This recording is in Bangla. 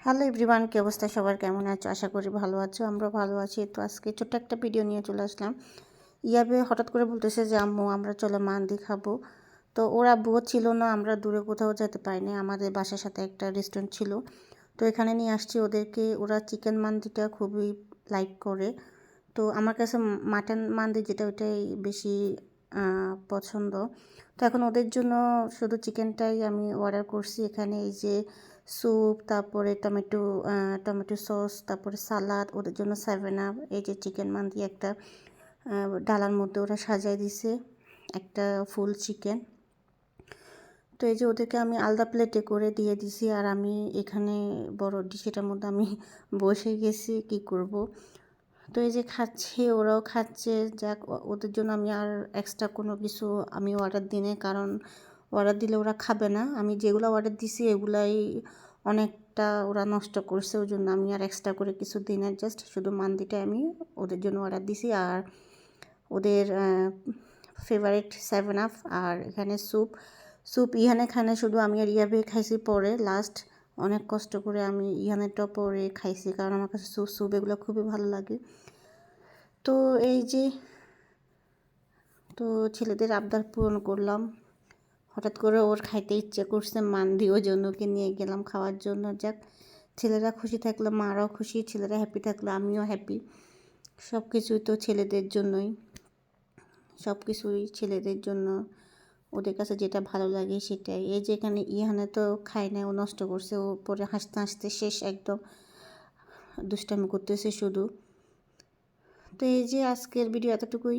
হ্যালো এভরিওয়ান, কি অবস্থা সবার? কেমন আছো? আশা করি ভালো আছো। আমরা ভালো আছি। তো আজকে ছোট্ট একটা ভিডিও নিয়ে চলে আসলাম। ইয়াবে হঠাৎ করে বলতেছে যে আম্মু আমরা চলো মান্দি খাবো। তো ওর আব্বুও ছিল না, আমরা দূরে কোথাও যেতে পারিনি, আমাদের বাসার সাথে একটা রেস্টুরেন্ট ছিল। তো এখানে নিয়ে আসছি ওদেরকে। ওরা চিকেন মান্দিটা খুবই লাইক করে। তো আমার কাছে মাটন মান্দি যেটা, ওইটাই বেশি পছন্দ। তো এখন ওদের জন্য শুধু চিকেনটাই আমি অর্ডার করছি। এখানে এই যে স্যুপ, তারপরে টমেটো সস, তারপরে সালাদ, ওদের জন্য 7 আপ, এই যে চিকেন মান্দি একটা ডালার মধ্যে ওরা সাজায় দিছে, একটা ফুল চিকেন। তো এই যে ওদেরকে আমি আলাদা প্লেটে করে দিয়ে দিছি, আর আমি এখানে বড় ডিশেটার মধ্যে আমি বসে গেছি, কি করব। তো এই যে খাচ্ছে, ওরাও খাচ্ছে। যাক, ওদের জন্য আমি আর এক্সট্রা কোনো কিছু আমি অর্ডার দিই না, কারণ অর্ডার দিলে ওরা খাবে না। আমি যেগুলো অর্ডার দিছি এগুলাই অনেকটা ওরা নষ্ট করছে, ওই জন্য আমি আর এক্সট্রা করে কিছু দিই না। জাস্ট শুধু মান্দিটা আমি ওদের জন্য অর্ডার দিছি, আর ওদের ফেভারিট 7 আপ, আর এখানে স্যুপ ইহানে খানে শুধু আমি আর ইয়াবে খাইছি পরে লাস্ট। অনেক কষ্ট করে আমি ইহানেরটা পরে খাইছি, কারণ আমার কাছে স্যুপ এগুলো খুবই ভালো লাগে। তো এই যে, তো ছেলেদের আবদার পূরণ করলাম। হঠাৎ করে ওর খাইতে ইচ্ছে করছে মান্দি, ওই জন্য ওকে নিয়ে গেলাম খাওয়ার জন্য। যাক, ছেলেরা খুশি থাকলে মারাও খুশি, ছেলেরা হ্যাপি থাকলে আমিও হ্যাপি। সব কিছুই তো ছেলেদের জন্যই, সব কিছুই ছেলেদের জন্য। ওদের কাছে যেটা ভালো লাগে সেটাই। এই যে এখানে ইহানে তো খায় না, ও নষ্ট করছে। ও পরে হাসতে হাসতে শেষ, একদম দুষ্টামি করতেছে শুধু। তো এই যে আজকের ভিডিও এতটুকুই।